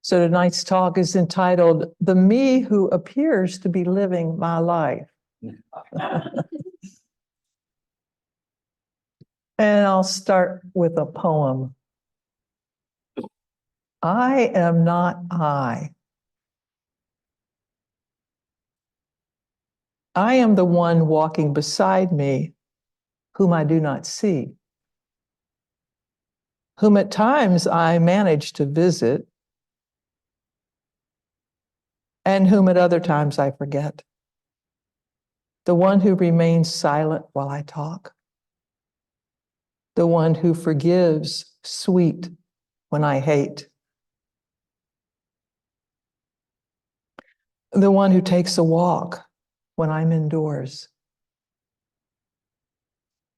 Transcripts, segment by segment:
So tonight's talk is entitled, The Me Who Appears to Be Living My Life. And I'll start with a poem. I am not I. I am the one walking beside me, whom I do not see, whom at times I manage to visit, and whom at other times I forget. The one who remains silent while I talk. The one who forgives sweet when I hate. The one who takes a walk when I'm indoors.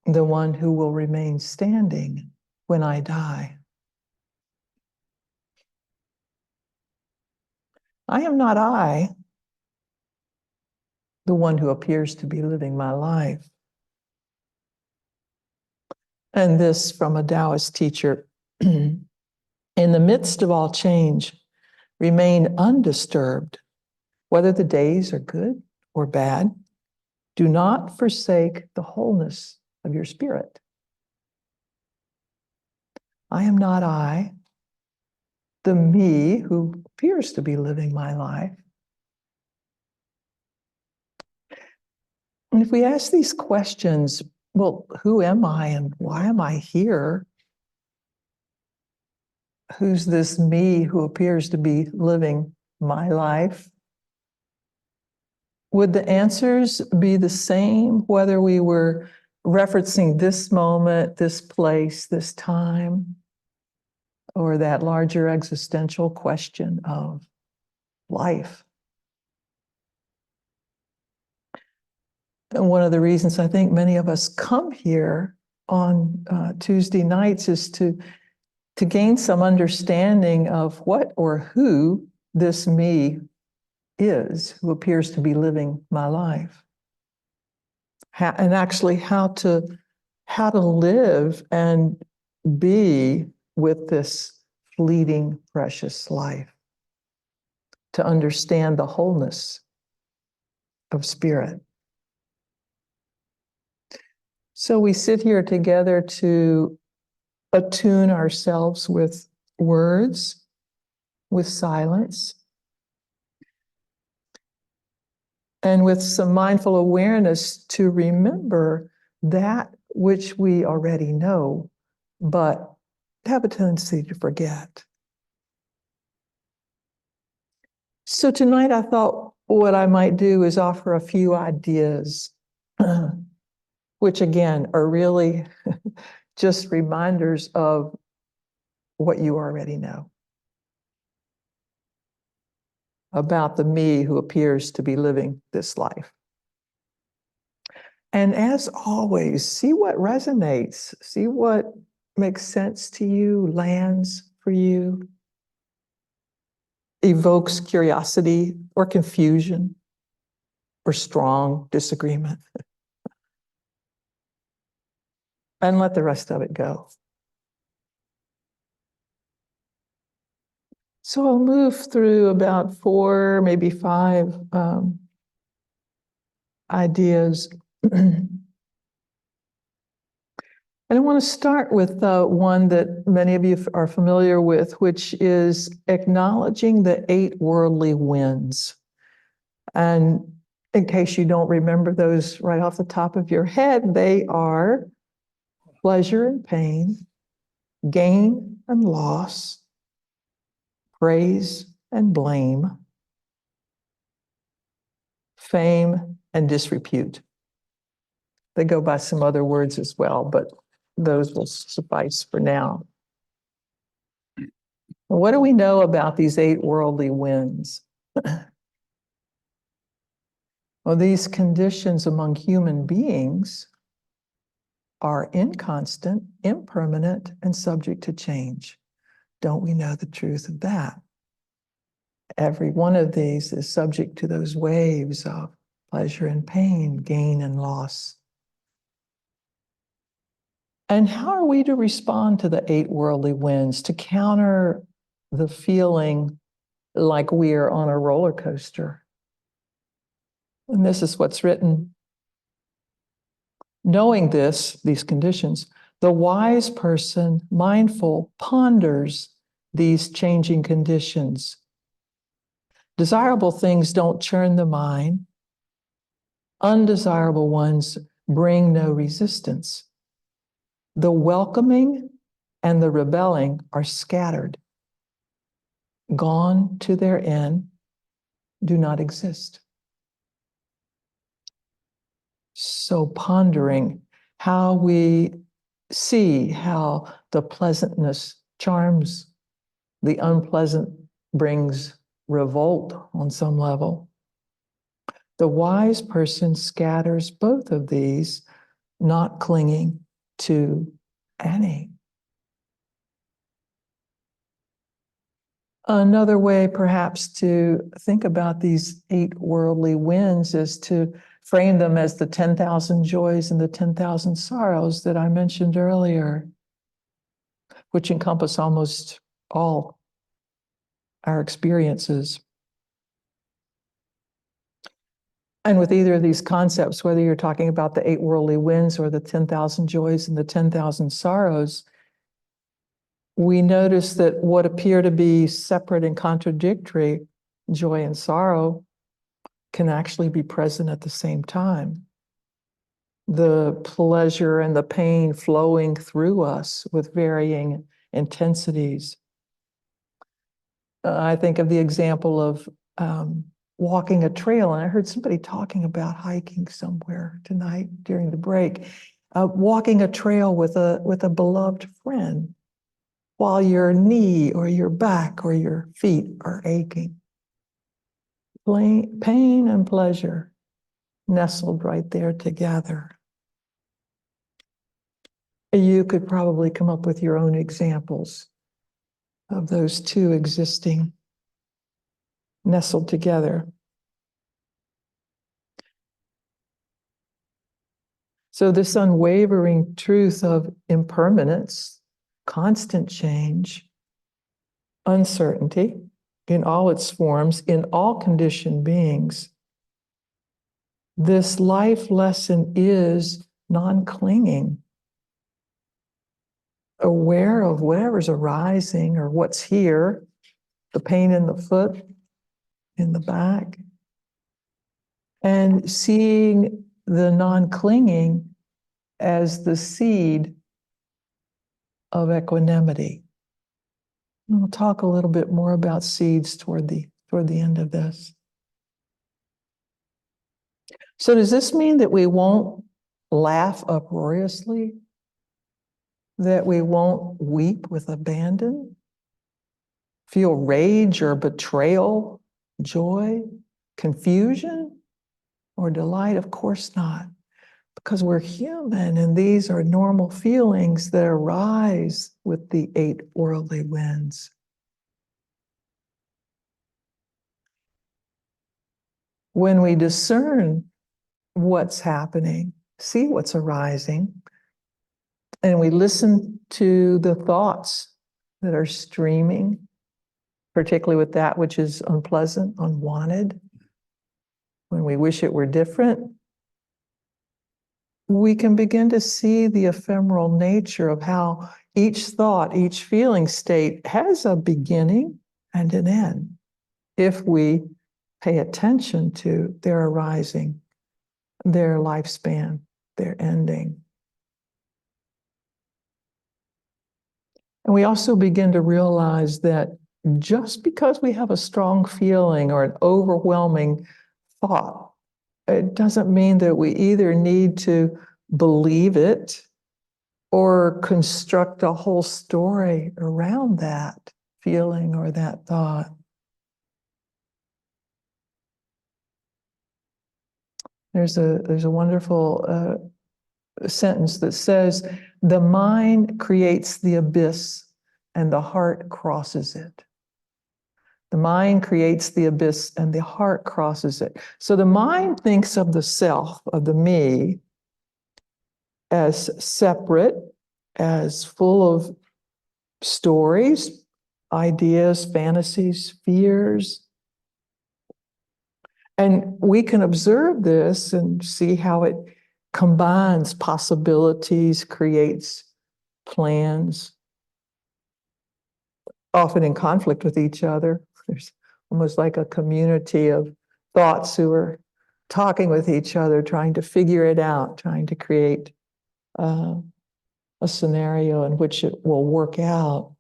The one who will remain standing when I die. I am not I, the one who appears to be living my life. And this from a Taoist teacher. In the midst of all change, remain undisturbed, whether the days are good or bad. Do not forsake the wholeness of your spirit. I am not I, the me who appears to be living my life. And if we ask these questions, well, who am I and why am I here? Who's this me who appears to be living my life? Would the answers be the same whether we were referencing this moment, this place, this time, or that larger existential question of life? And one of the reasons I think many of us come here on Tuesday nights is to gain some understanding of what or who this me is, who appears to be living my life. And actually how to live and be with this fleeting, precious life. To understand the wholeness of spirit. So we sit here together to attune ourselves with words, with silence, and with some mindful awareness to remember that which we already know, but have a tendency to forget. So tonight I thought what I might do is offer a few ideas, which again are really just reminders of what you already know about the me who appears to be living this life. And as always, see what resonates, see what makes sense to you, lands for you, evokes curiosity or confusion or strong disagreement. And let the rest of it go. So I'll move through about 4, maybe 5 ideas. And I want to start with one that many of you are familiar with, which is acknowledging the 8 worldly winds. And in case you don't remember those right off the top of your head, they are pleasure and pain, gain and loss, praise and blame, fame and disrepute. They go by some other words as well, but those will suffice for now. What do we know about these 8 worldly winds? Well, these conditions among human beings are inconstant, impermanent, and subject to change. Don't we know the truth of that? Every one of these is subject to those waves of pleasure and pain, gain and loss. And how are we to respond to the 8 worldly winds, to counter the feeling like we are on a roller coaster. And this is what's written. Knowing these conditions, the wise person, mindful, ponders these changing conditions. Desirable things don't churn the mind. Undesirable ones bring no resistance. The welcoming and the rebelling are scattered, gone to their end, do not exist. So pondering how we see how the pleasantness charms, the unpleasant brings revolt on some level. The wise person scatters both of these, not clinging to any. Another way, perhaps, to think about these 8 worldly winds is to frame them as the 10,000 joys and the 10,000 sorrows that I mentioned earlier, which encompass almost all our experiences. And with either of these concepts, whether you're talking about the 8 worldly winds or the 10,000 joys and the 10,000 sorrows, we notice that what appear to be separate and contradictory, joy and sorrow, can actually be present at the same time. The pleasure and the pain flowing through us with varying intensities. I think of the example of walking a trail, and I heard somebody talking about hiking somewhere tonight during the break. Walking a trail with a beloved friend while your knee or your back or your feet are aching. Pain and pleasure nestled right there together. You could probably come up with your own examples of those two existing nestled together. So this unwavering truth of impermanence, constant change, uncertainty in all its forms, in all conditioned beings, this life lesson is non-clinging, aware of whatever's arising or what's here, the pain in the foot, in the back, and seeing the non-clinging as the seed of equanimity. And we'll talk a little bit more about seeds toward the end of this. So does this mean that we won't laugh uproariously? That we won't weep with abandon? Feel rage or betrayal, joy, confusion, or delight? Of course not. Because we're human, and these are normal feelings that arise with the 8 worldly winds. When we discern what's happening, see what's arising, and we listen to the thoughts that are streaming, particularly with that which is unpleasant, unwanted, when we wish it were different, we can begin to see the ephemeral nature of how each thought, each feeling state has a beginning and an end if we pay attention to their arising, their lifespan, their ending. And we also begin to realize that just because we have a strong feeling or an overwhelming thought, it doesn't mean that we either need to believe it or construct a whole story around that feeling or that thought. There's a wonderful sentence that says, the mind creates the abyss and the heart crosses it. The mind creates the abyss and the heart crosses it. So the mind thinks of the self, of the me, as separate, as full of stories, ideas, fantasies, fears. And we can observe this and see how it combines possibilities, creates plans, often in conflict with each other. There's almost like a community of thoughts who are talking with each other, trying to figure it out, trying to create a scenario in which it will work out.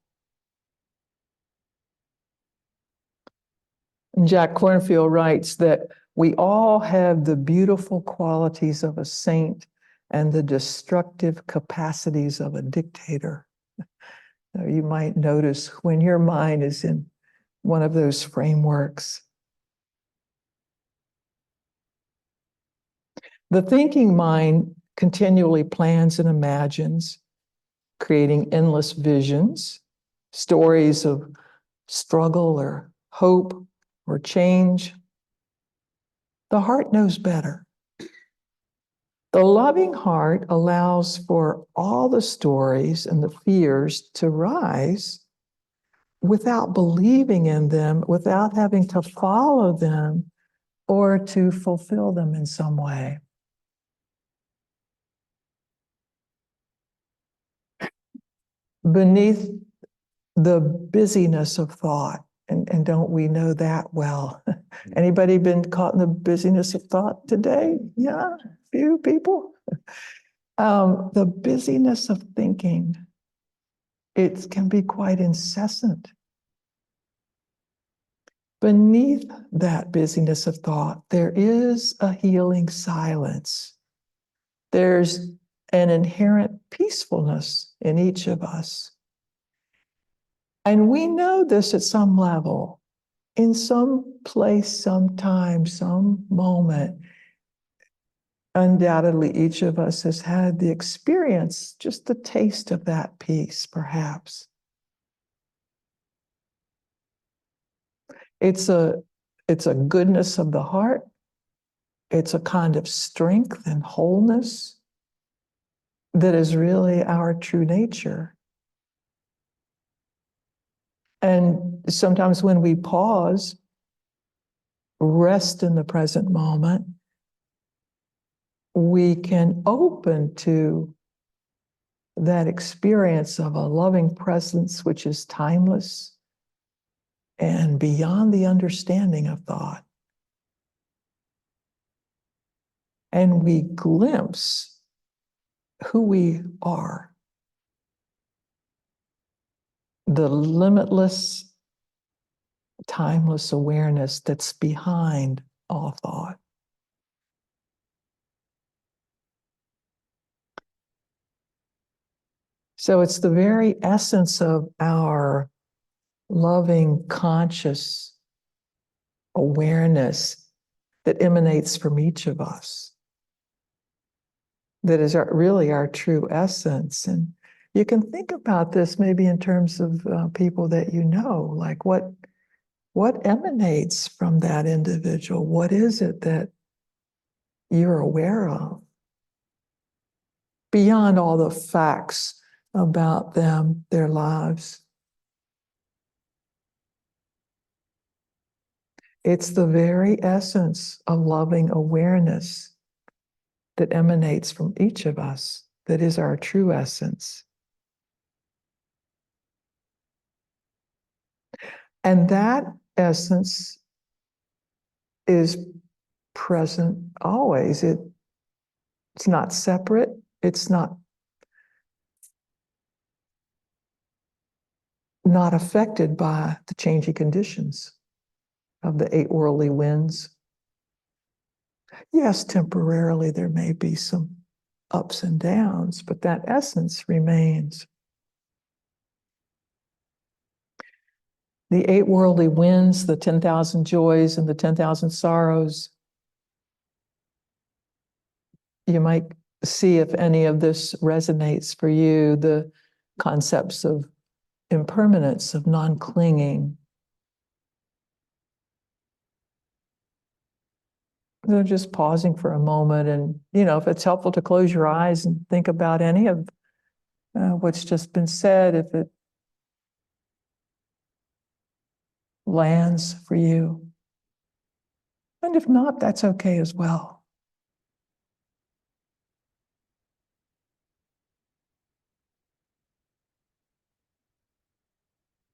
And Jack Kornfield writes that we all have the beautiful qualities of a saint and the destructive capacities of a dictator. Now, you might notice when your mind is in one of those frameworks. The thinking mind continually plans and imagines, creating endless visions, stories of struggle or hope or change. The heart knows better. The loving heart allows for all the stories and the fears to rise without believing in them, without having to follow them or to fulfill them in some way. Beneath the busyness of thought, and don't we know that well? Anybody been caught in the busyness of thought today? Yeah, a few people. The busyness of thinking, it can be quite incessant. Beneath that busyness of thought, there is a healing silence. There's an inherent peacefulness in each of us. And we know this at some level, in some place, some time, some moment. Undoubtedly, each of us has had the experience, just the taste of that peace, perhaps. It's a goodness of the heart. It's a kind of strength and wholeness that is really our true nature. And sometimes when we pause, rest in the present moment, we can open to that experience of a loving presence which is timeless and beyond the understanding of thought. And we glimpse who we are, the limitless, timeless awareness that's behind all thought. So it's the very essence of our loving, conscious awareness that emanates from each of us. That is really our true essence. And you can think about this maybe in terms of people that you know, like what emanates from that individual? What is it that you're aware of? Beyond all the facts about them, their lives. It's the very essence of loving awareness that emanates from each of us, that is our true essence. And that essence is present always. It's not separate. It's not affected by the changing conditions of the eight worldly winds. Yes, temporarily there may be some ups and downs, but that essence remains. The eight worldly winds, the 10,000 joys and the 10,000 sorrows. You might see if any of this resonates for you, the concepts of impermanence, of non-clinging. So just pausing for a moment, and if it's helpful to close your eyes and think about any of what's just been said, if it lands for you. And if not, that's okay as well.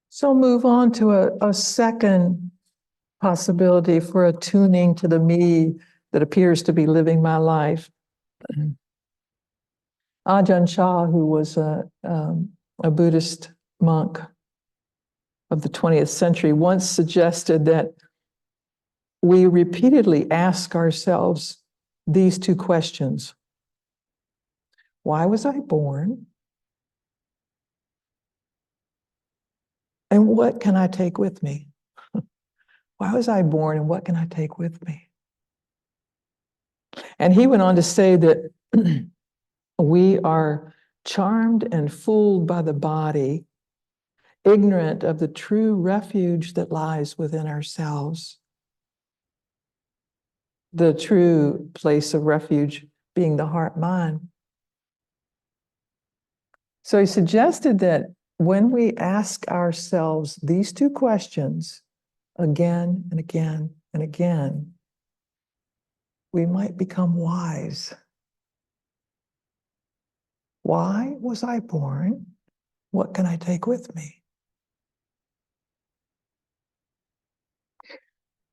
So move on to a second possibility for attuning to the me that appears to be living my life. Ajahn Chah, who was a Buddhist monk of the 20th century, once suggested that we repeatedly ask ourselves these two questions. Why was I born? And what can I take with me? Why was I born and what can I take with me? And he went on to say that we are charmed and fooled by the body, ignorant of the true refuge that lies within ourselves. The true place of refuge being the heart-mind. So he suggested that when we ask ourselves these two questions again and again and again, we might become wise. Why was I born? What can I take with me?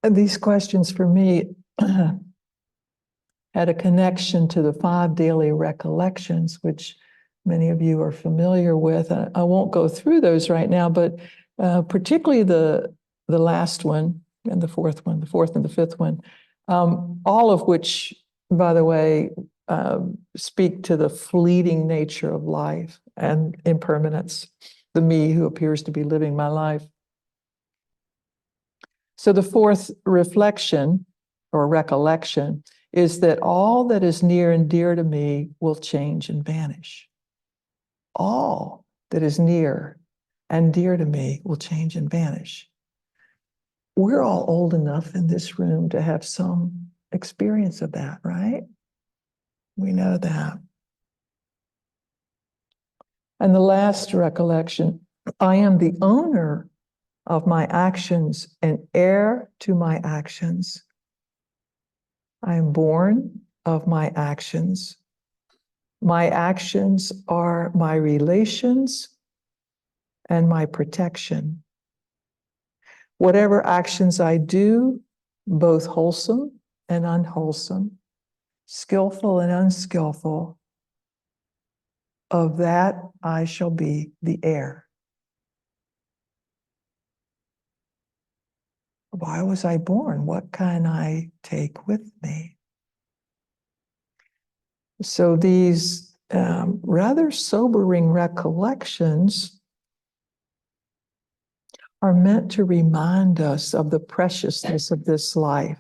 And these questions for me had a connection to the 5 daily recollections, which many of you are familiar with. I won't go through those right now, but particularly the last one and the fourth one, the fourth and the fifth one, all of which, by the way, speak to the fleeting nature of life and impermanence, the me who appears to be living my life. So the fourth reflection or recollection is that all that is near and dear to me will change and vanish. All that is near and dear to me will change and vanish. We're all old enough in this room to have some experience of that, right? We know that. And the last recollection, I am the owner of my actions and heir to my actions. I am born of my actions. My actions are my relations and my protection. Whatever actions I do, both wholesome and unwholesome, skillful and unskillful, of that I shall be the heir. Why was I born? What can I take with me? So these rather sobering recollections are meant to remind us of the preciousness of this life.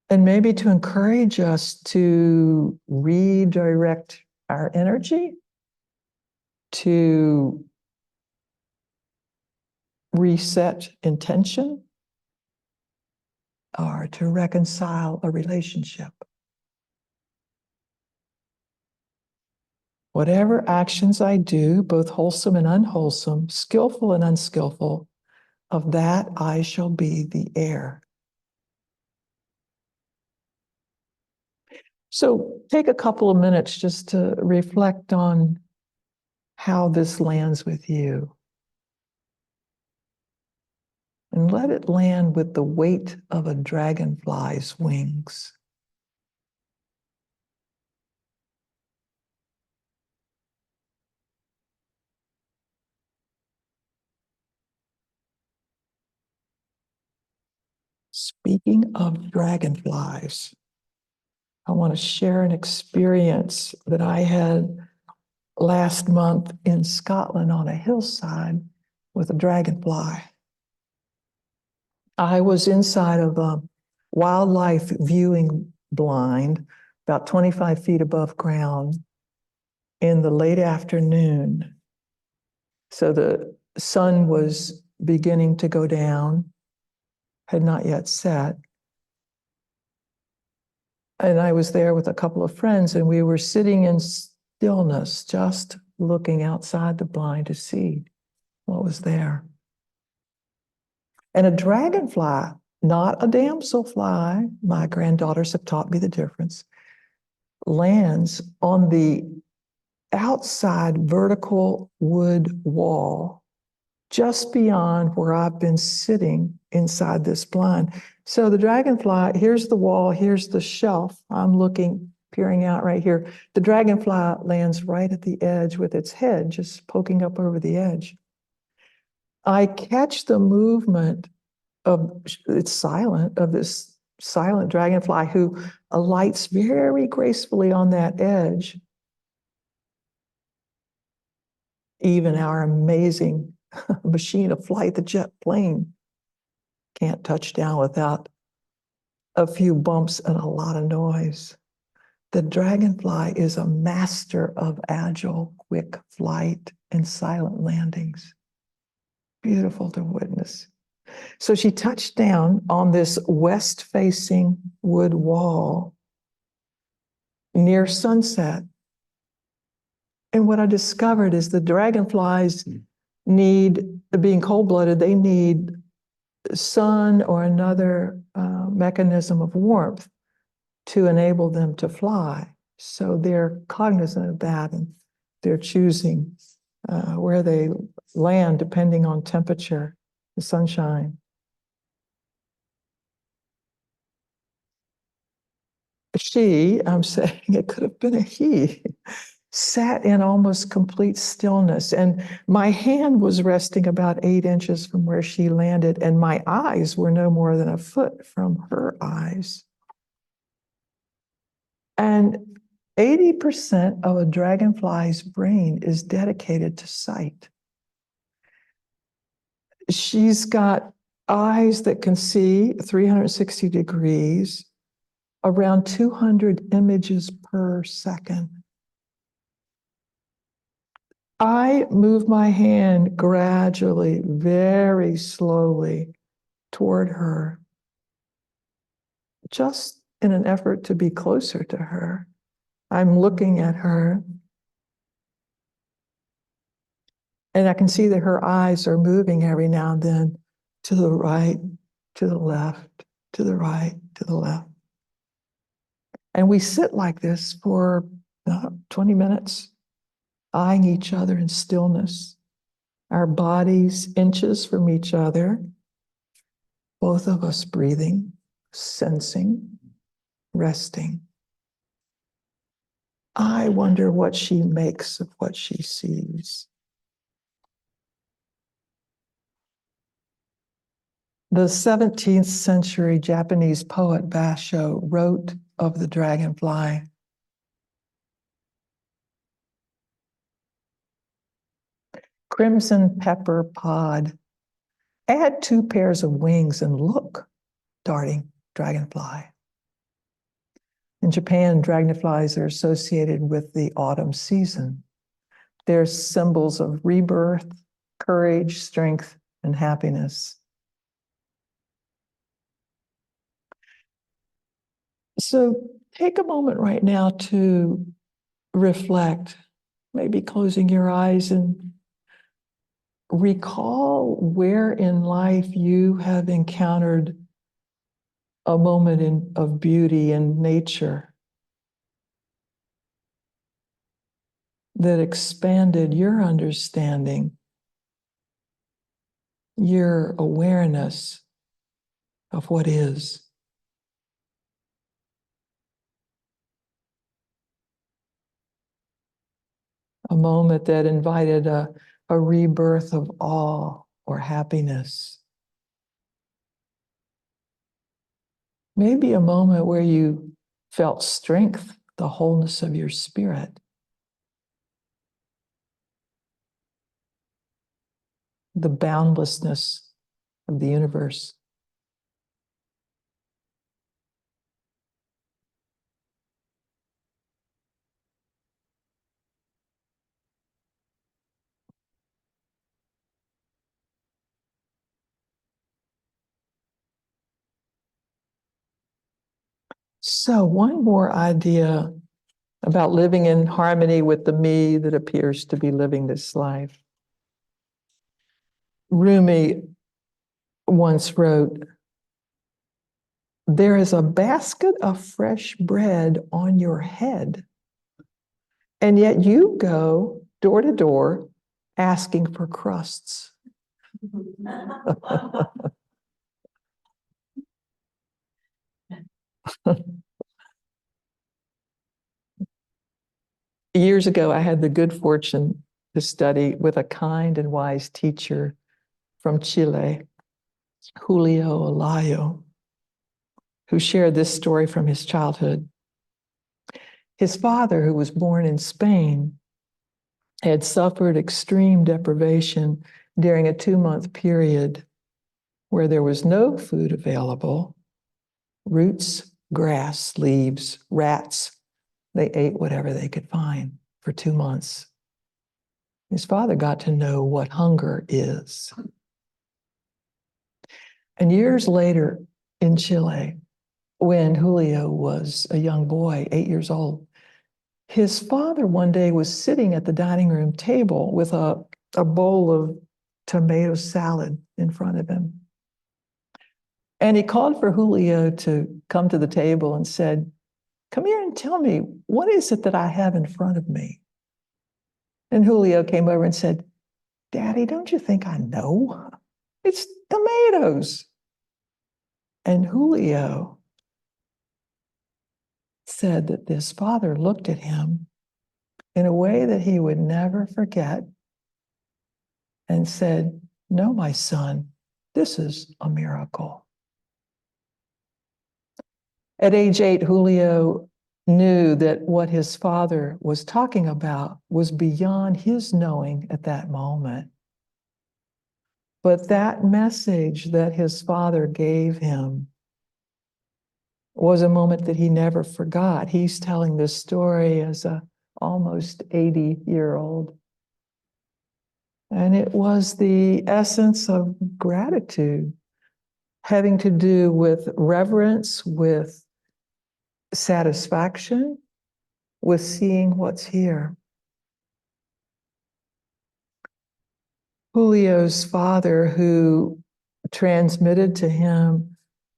And maybe to encourage us to redirect our energy, to reset intention, or to reconcile a relationship. Whatever actions I do, both wholesome and unwholesome, skillful and unskillful, of that I shall be the heir. So take a couple of minutes just to reflect on how this lands with you. And let it land with the weight of a dragonfly's wings. Speaking of dragonflies, I want to share an experience that I had last month in Scotland on a hillside with a dragonfly. I was inside of a wildlife viewing blind, about 25 feet above ground, in the late afternoon. So the sun was beginning to go down, had not yet set. And I was there with a couple of friends, and we were sitting in stillness, just looking outside the blind to see what was there. And a dragonfly, not a damselfly, my granddaughters have taught me the difference, lands on the outside vertical wood wall just beyond where I've been sitting inside this blind. So the dragonfly, here's the wall, here's the shelf. I'm looking, peering out right here. The dragonfly lands right at the edge with its head just poking up over the edge. I catch the movement of, it's silent, of this silent dragonfly who alights very gracefully on that edge. Even our amazing machine of flight, the jet plane, can't touch down without a few bumps and a lot of noise. The dragonfly is a master of agile, quick flight and silent landings. Beautiful to witness. So she touched down on this west-facing wood wall near sunset. And what I discovered is the dragonflies need, being cold-blooded, they need sun or another mechanism of warmth to enable them to fly. So they're cognizant of that, and they're choosing where they land depending on temperature, the sunshine. She, I'm saying it could have been a he, sat in almost complete stillness. And my hand was resting about 8 inches from where she landed, and my eyes were no more than a foot from her eyes. And 80% of a dragonfly's brain is dedicated to sight. She's got eyes that can see 360 degrees, around 200 images per second. I move my hand gradually, very slowly toward her, just in an effort to be closer to her. I'm looking at her, and I can see that her eyes are moving every now and then to the right, to the left, to the right, to the left. And we sit like this for 20 minutes, eyeing each other in stillness, our bodies inches from each other, both of us breathing, sensing, resting. I wonder what she makes of what she sees. The 17th century Japanese poet Basho wrote of the dragonfly, "Crimson pepper pod, add 2 pairs of wings and look, darting dragonfly." In Japan, dragonflies are associated with the autumn season. They're symbols of rebirth, courage, strength, and happiness. So take a moment right now to reflect, maybe closing your eyes, and recall where in life you have encountered a moment of beauty in nature that expanded your understanding, your awareness of what is. A moment that invited a rebirth of awe or happiness. Maybe a moment where you felt strength, the wholeness of your spirit. The boundlessness of the universe. So one more idea about living in harmony with the me that appears to be living this life. Rumi once wrote, "There is a basket of fresh bread on your head, and yet you go door to door asking for crusts." Years ago, I had the good fortune to study with a kind and wise teacher from Chile, Julio Olayo, who shared this story from his childhood. His father, who was born in Spain, had suffered extreme deprivation during a 2-month period where there was no food available. Roots, grass, leaves, rats. They ate whatever they could find for 2 months. His father got to know what hunger is. And years later in Chile, when Julio was a young boy, 8 years old, his father one day was sitting at the dining room table with a bowl of tomato salad in front of him. And he called for Julio to come to the table and said, "Come here and tell me, what is it that I have in front of me?" And Julio came over and said, "Daddy, don't you think I know? It's tomatoes." And Julio said that his father looked at him in a way that he would never forget and said, "No, my son, this is a miracle." At age 8, Julio knew that what his father was talking about was beyond his knowing at that moment. But that message that his father gave him was a moment that he never forgot. He's telling this story as a almost 80-year-old. And it was the essence of gratitude, having to do with reverence, with satisfaction, with seeing what's here. Julio's father, who transmitted to him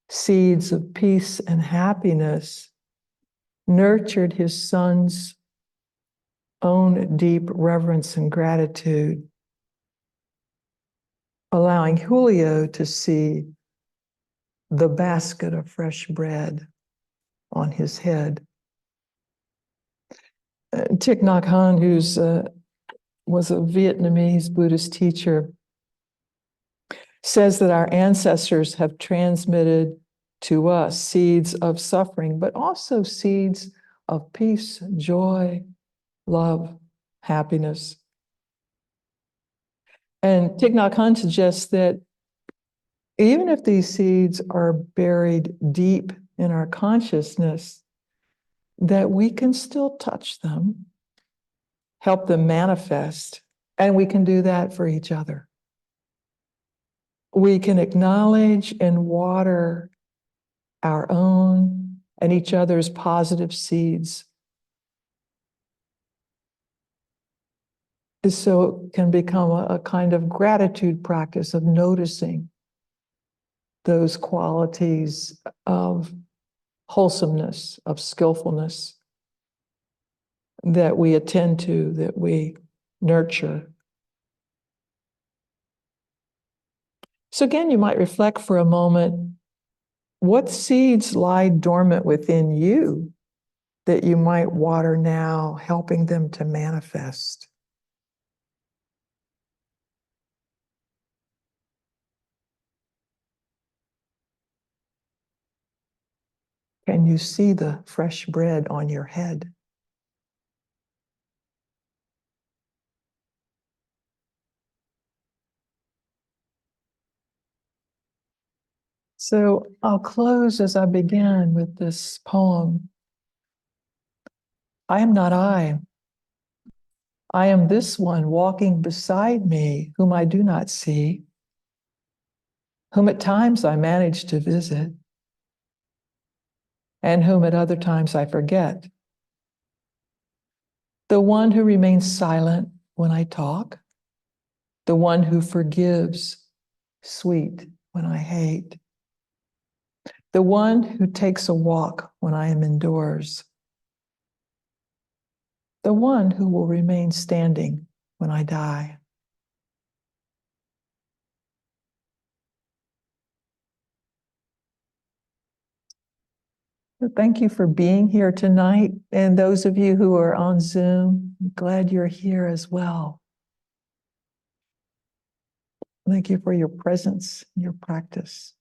seeds of peace and happiness, nurtured his son's own deep reverence and gratitude, allowing Julio to see the basket of fresh bread on his head. Thich Nhat Hanh, who's was a Vietnamese Buddhist teacher, says that our ancestors have transmitted to us seeds of suffering, but also seeds of peace, joy, love, happiness. And Thich Nhat Hanh suggests that even if these seeds are buried deep in our consciousness, that we can still touch them, help them manifest, and we can do that for each other. We can acknowledge and water our own and each other's positive seeds, so it can become a kind of gratitude practice of noticing those qualities of wholesomeness, of skillfulness that we attend to, that we nurture. So again, you might reflect for a moment, what seeds lie dormant within you that you might water now, helping them to manifest? Can you see the fresh bread on your head? So I'll close as I began with this poem. I am not I. I am this one walking beside me, whom I do not see, whom at times I manage to visit, and whom at other times I forget. The one who remains silent when I talk, the one who forgives, sweet when I hate. The one who takes a walk when I am indoors. The one who will remain standing when I die. Thank you for being here tonight. And those of you who are on Zoom, I'm glad you're here as well. Thank you for your presence, your practice.